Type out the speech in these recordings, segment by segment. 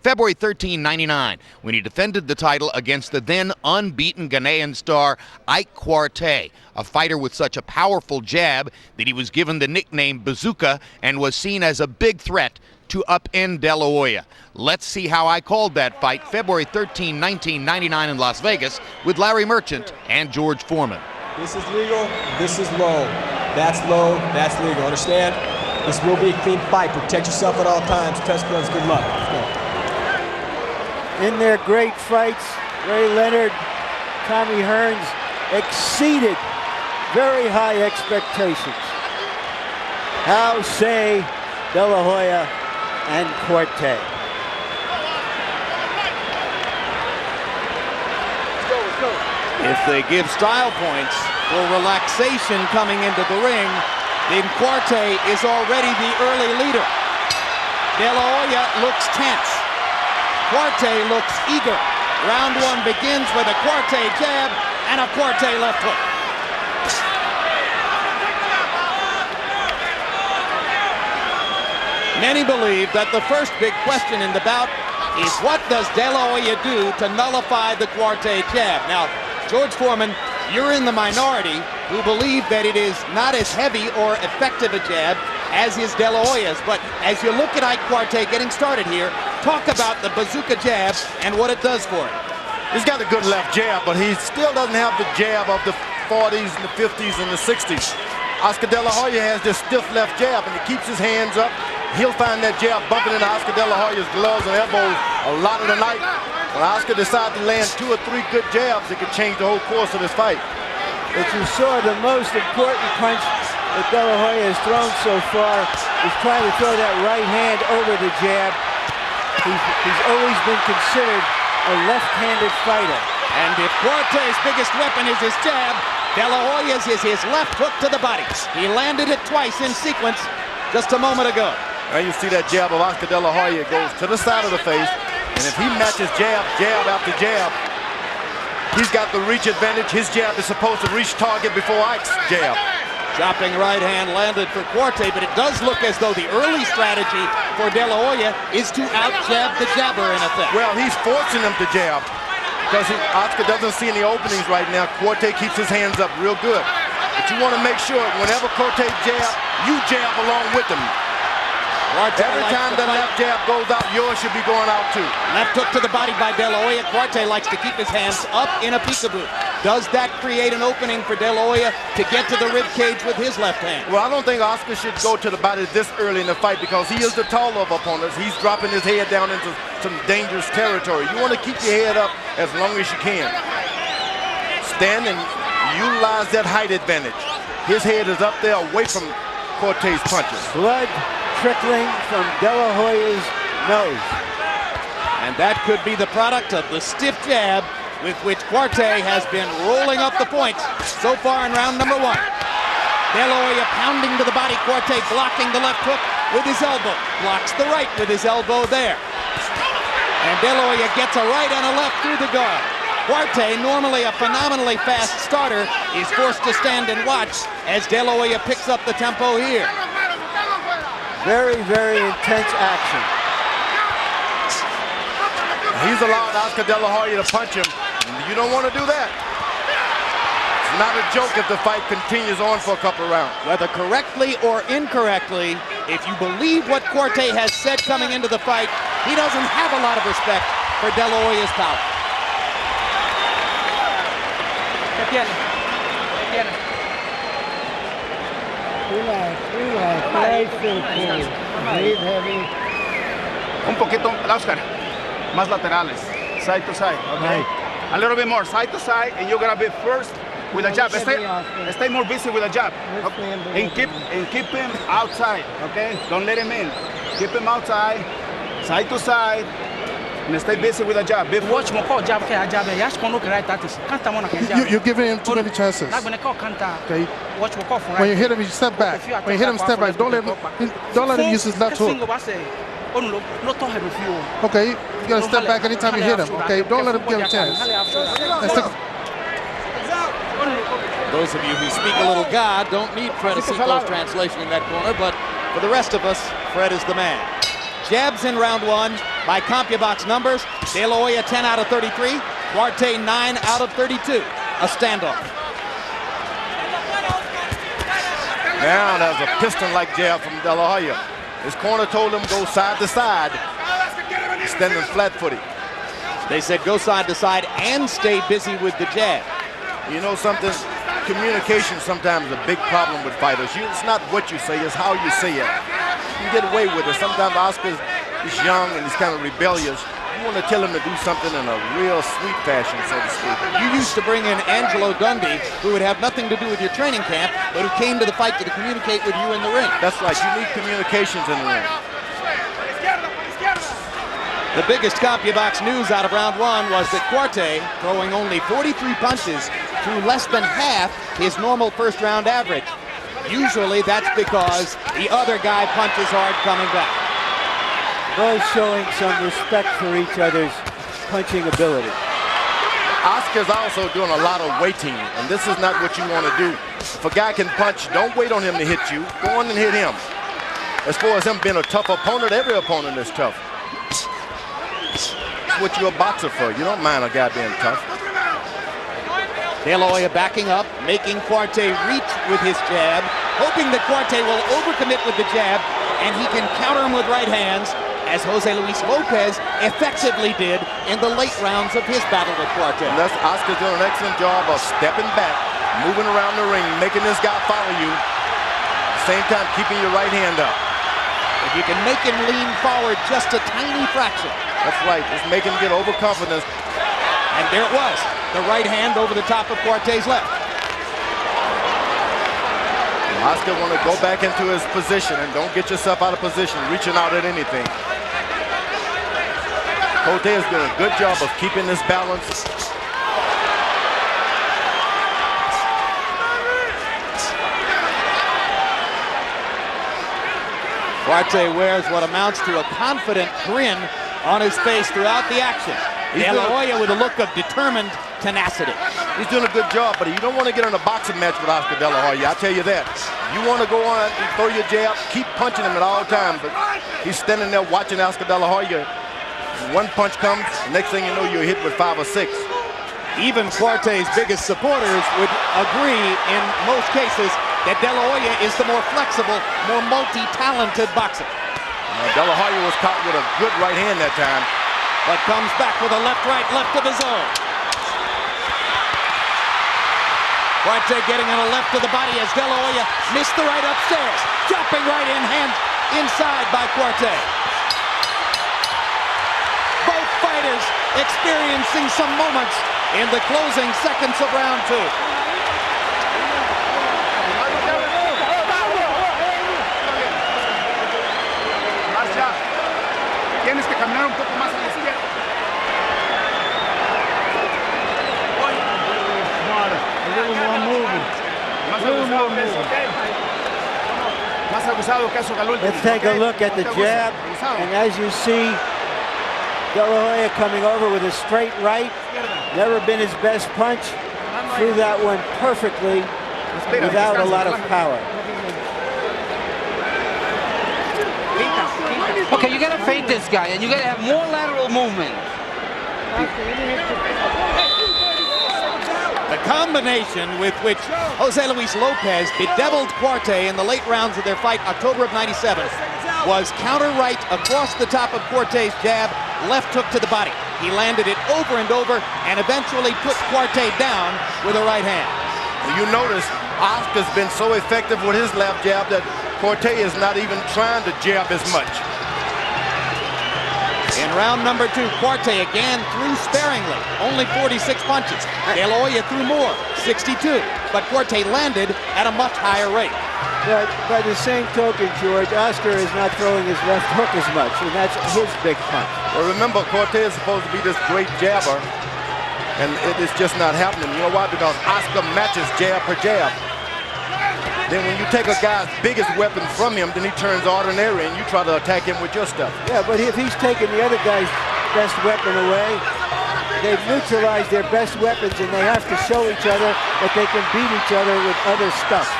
February 13, 1999, when he defended the title against the then unbeaten Ghanaian star Ike Quartey, a fighter with such a powerful jab that he was given the nickname Bazooka and was seen as a big threat to upend De La Hoya. Let's see how I called that fight February 13, 1999 in Las Vegas with Larry Merchant and George Foreman. This is legal, this is low. That's low, that's legal. Understand? This will be a clean fight. Protect yourself at all times. Test gloves, good luck. Let's go. In their great fights, Ray Leonard, Tommy Hearns exceeded very high expectations. How say De La Hoya and Quartey? If they give style points for relaxation coming into the ring, then Quartey is already the early leader. De La Hoya looks tense. Quartey looks eager. Round one begins with a Quartey jab and a Quartey left hook. Many believe that the first big question in the bout is what does De La Hoya do to nullify the Quartey jab? Now, George Foreman, you're in the minority who believe that it is not as heavy or effective a jab as is De La Hoya's. But as you look at Ike Quartey getting started here, talk about the bazooka jab and what it does for him. He's got a good left jab, but he still doesn't have the jab of the 40s and the 50s and the 60s. Oscar De La Hoya has this stiff left jab, and he keeps his hands up. He'll find that jab bumping into Oscar De La Hoya's gloves and elbows a lot of the night. When Oscar decides to land 2 or 3 good jabs, it could change the whole course of this fight. But you saw the most important punch that De La Hoya has thrown so far is trying to throw that right hand over the jab. He's always been considered a left-handed fighter. And if Quartey's biggest weapon is his jab, De La Hoya's is his left hook to the body. He landed it twice in sequence just a moment ago. And you see that jab of Oscar De La Hoya goes to the side of the face. And if he matches jab after jab, he's got the reach advantage. His jab is supposed to reach target before Ike's jab. Chopping right hand landed for Quartey, but it does look as though the early strategy for De La Hoya is to out-jab the jabber in effect. Well, he's forcing him to jab because Oscar doesn't see any openings right now. Quartey keeps his hands up real good. But you want to make sure whenever Quartey jab, you jab along with him. Every time the left jab goes out, yours should be going out too. Left hook to the body by De La Hoya. Quartey likes to keep his hands up in a peekaboo. Does that create an opening for De La Hoya to get to the rib cage with his left hand? Well, I don't think Oscar should go to the body this early in the fight because he is the taller of opponents. He's dropping his head down into some dangerous territory. You want to keep your head up as long as you can. Stand and utilize that height advantage. His head is up there away from Quartey's punches. Blood trickling from De La Hoya's nose. And that could be the product of the stiff jab with which Quartey has been rolling up the points so far in round number 1. De La Hoya pounding to the body. Quartey blocking the left hook with his elbow. Blocks the right with his elbow there. And De La Hoya gets a right and a left through the guard. Quartey, normally a phenomenally fast starter, is forced to stand and watch as De La Hoya picks up the tempo here. Very, very intense action. He's allowed Oscar De La Hoya to punch him, and you don't want to do that. It's not a joke if the fight continues on for a couple of rounds. Whether correctly or incorrectly, if you believe what Quartey has said coming into the fight, he doesn't have a lot of respect for De La Hoya's power. Relax. Nice and cool. Breathe heavy. Un poquito, Oscar, más laterales, side to side, okay? Right. A little bit more side to side, and you're gonna be first with a jab. Stay more busy with a jab, okay? And keep him outside, okay? Don't let him in. Keep him outside, side to side, and stay busy with a jab. Watch more call jab. You're giving him too many chances. Okay. When you hit him, you step back. When you hit him, step back. Don't let him use his left hook. Okay, you gotta step back anytime you hit him. Okay, don't let him give him a chance. Those of you who speak a little God don't need Fred Asico's translation in that corner, but for the rest of us, Fred is the man. Jabs in round 1. by CompuBox numbers. De La Hoya 10 out of 33. Quartey 9 out of 32. A standoff. Now there's a piston-like jab from De La Hoya. His corner told him go side to side, standing flat-footed. They said go side to side and stay busy with the jab. You know something? Communication sometimes is a big problem with fighters. It's not what you say, it's how you say it. You can get away with it. Sometimes Oscar is young and he's kind of rebellious. You want to tell him to do something in a real sweet fashion, so to speak. You used to bring in Angelo Dundee, who would have nothing to do with your training camp, but who came to the fight to communicate with you in the ring. That's right. You need communications in the ring. The biggest CompuBox news out of round one was that Quartey, throwing only 43 punches, threw less than half his normal first-round average. Usually that's because the other guy punches hard coming back. Both showing some respect for each other's punching ability. Oscar's also doing a lot of waiting, and this is not what you want to do. If a guy can punch, don't wait on him to hit you. Go on and hit him. As far as him being a tough opponent, every opponent is tough. That's what you're a boxer for. You don't mind a guy being tough. De La Hoya backing up, making Quartey reach with his jab, hoping that Quartey will overcommit with the jab, and he can counter him with right hands, as Jose Luis Lopez effectively did in the late rounds of his battle with Quartey. And that's Oscar doing an excellent job of stepping back, moving around the ring, making this guy follow you. At the same time, keeping your right hand up. If you can make him lean forward just a tiny fraction. That's right. Just make him get overconfident. And there it was. The right hand over the top of Quartey's left. Oscar want to go back into his position and don't get yourself out of position, reaching out at anything. Quartey is doing a good job of keeping this balance. Quartey wears what amounts to a confident grin on his face throughout the action. De La Hoya with a look of determined tenacity. He's doing a good job, but you don't want to get in a boxing match with Oscar De La Hoya. I tell you that. You want to go on and throw your jab, keep punching him at all times. But he's standing there watching Oscar De La Hoya. One punch comes, the next thing you know, you're hit with 5 or 6. Even Quartey's biggest supporters would agree in most cases that De La Hoya is the more flexible, more multi-talented boxer. De La Hoya was caught with a good right hand that time. But comes back with a left-right left of his own. Quartey getting on a left to the body as De La Hoya missed the right upstairs. Dropping right in hand inside by Quartey. Both fighters experiencing some moments in the closing seconds of round two. Tienes que caminar un poco más a la izquierda. Más abusado que eso, Galul. Let's take a look at the jab, and as you see, De La Hoya coming over with a straight right. Never been his best punch. Threw that one perfectly without a lot of power. Okay, you gotta feint this guy, and you gotta have more lateral movement. The combination with which Jose Luis Lopez bedeviled Quartey in the late rounds of their fight, October of '97, was counter right across the top of Quartey's jab, left hook to the body. He landed it over and over and eventually put Quartey down with a right hand. You notice Oscar's been so effective with his left jab that Quartey is not even trying to jab as much. In round number two, Quartey again threw sparingly, only 46 punches. De La Hoya threw more, 62, but Quartey landed at a much higher rate. But by the same token, George, Oscar is not throwing his left hook as much, and that's his big punch. Well, remember, Quartey is supposed to be this great jabber, and it is just not happening. You know why? Because Oscar matches jab per jab. Then when you take a guy's biggest weapon from him, then he turns ordinary and you try to attack him with your stuff. Yeah, but if he's taking the other guy's best weapon away, they've neutralized their best weapons and they have to show each other that they can beat each other with other stuff.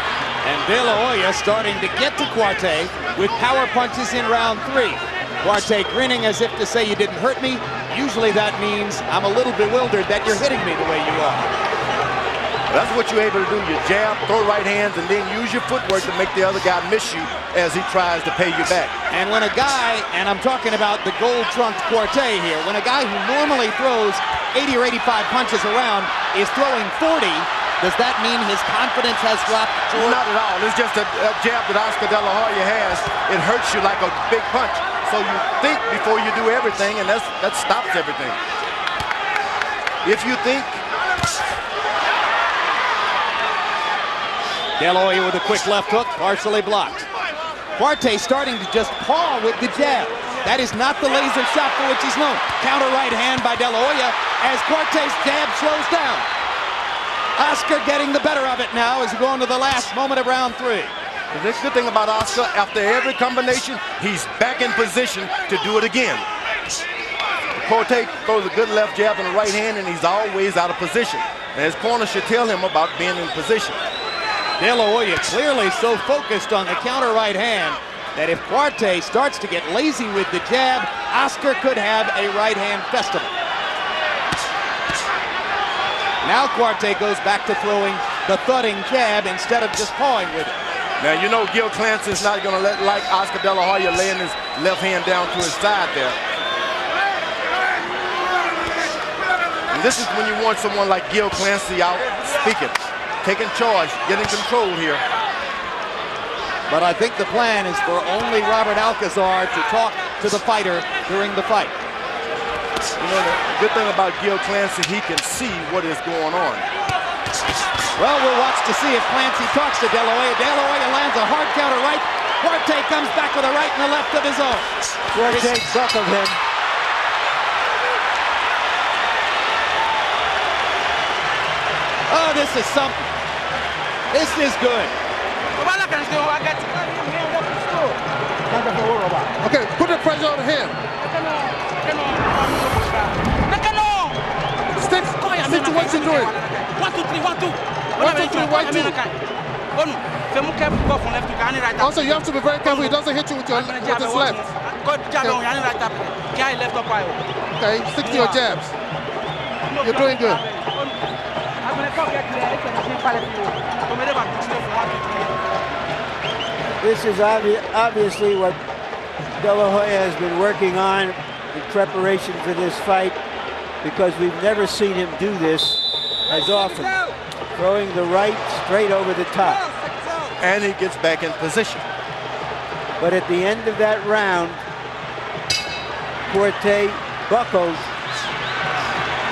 And De La Hoya starting to get to Quartey with power punches in round three. Quartey grinning as if to say, you didn't hurt me. Usually that means I'm a little bewildered that you're hitting me the way you are. That's what you're able to do. You jab, throw right hands, and then use your footwork to make the other guy miss you as he tries to pay you back. And when a guy, and I'm talking about the gold-trunked Quartey here, when a guy who normally throws 80 or 85 punches around is throwing 40, does that mean his confidence has dropped? Not at all. It's just a jab that Oscar De La Hoya has. It hurts you like a big punch. So you think before you do everything, and that stops everything. If you think... De La Hoya with a quick left hook, partially blocked. Quartey starting to just paw with the jab. That is not the laser shot for which he's known. Counter right hand by De La Hoya as Quartey's jab slows down. Oscar getting the better of it now as we go into the last moment of round 3. The good thing about Oscar, after every combination, he's back in position to do it again. Quartey throws a good left jab and a right hand, and he's always out of position. And his corner should tell him about being in position. De La Hoya clearly so focused on the counter right hand that if Quartey starts to get lazy with the jab, Oscar could have a right hand festival. Now Quartey goes back to throwing the thudding jab instead of just pawing with it. Now you know Gil Clancy's not going to let Oscar De La Hoya laying his left hand down to his side there. And this is when you want someone like Gil Clancy out speaking. Taking charge, getting control here. But I think the plan is for only Robert Alcazar to talk to the fighter during the fight. You know, the good thing about Gil Clancy, he can see what is going on. Well, we'll watch to see if Clancy talks to De La Hoya. De La Hoya lands a hard counter right. Quartey comes back with a right and a left of his own. Quartey buckled him. Oh, this is something. This is good. Okay, put the pressure on him. Stick to what you're doing. 1, 2, 3, 1, 2. 1, 2, 3, 1, 2. Also, you have to be very careful he doesn't hit you with his left. Okay, stick to your jabs. You're doing good. This is obviously what De La Hoya has been working on in preparation for this fight, because we've never seen him do this as often. Throwing the right straight over the top. And he gets back in position. But at the end of that round, Quartey buckled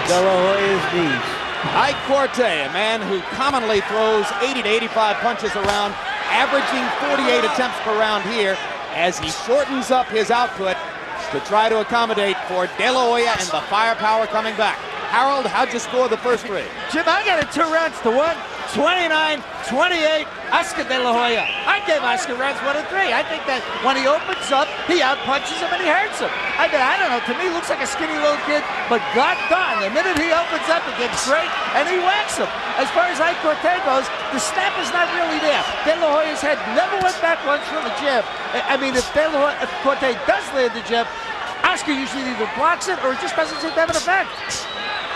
De La Hoya's knees. Ike Quartey, a man who commonly throws 80 to 85 punches around, averaging 48 attempts per round here, as he shortens up his output to try to accommodate for De La Hoya and the firepower coming back. Harold, how'd you score the first 3? Jim, I got it 2 rounds to 1. 29-28, Oscar De La Hoya. I gave Oscar rounds 1 and 3. I think that when he opens up, he outpunches him and he hurts him. I don't know, to me, he looks like a skinny little kid, but God darn, the minute he opens up, it gets great, and he whacks him. As far as Ike Quartey goes, the snap is not really there. De La Hoya's head never went back once from the jab. I mean, if Quartey does land the jab, Oscar usually either blocks it or it just doesn't seem to have an effect.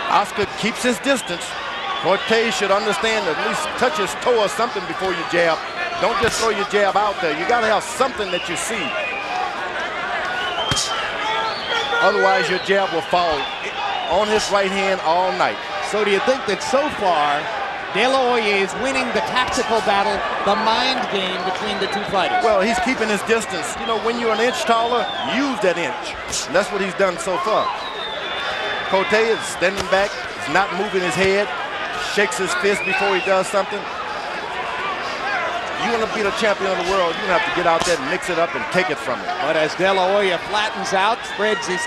Oscar keeps his distance. Quartey should understand, at least touch his toe or something before you jab. Don't just throw your jab out there. You got to have something that you see. Otherwise, your jab will fall on his right hand all night. So do you think that so far, De La Hoya is winning the tactical battle, the mind game between the two fighters? Well, he's keeping his distance. You know, when you're an inch taller, use that inch. And that's what he's done so far. Quartey is standing back, he's not moving his head, shakes his fist before he does something. You want to be the champion of the world, you have to get out there and mix it up and take it from him. But as De La Hoya flattens out, spreads his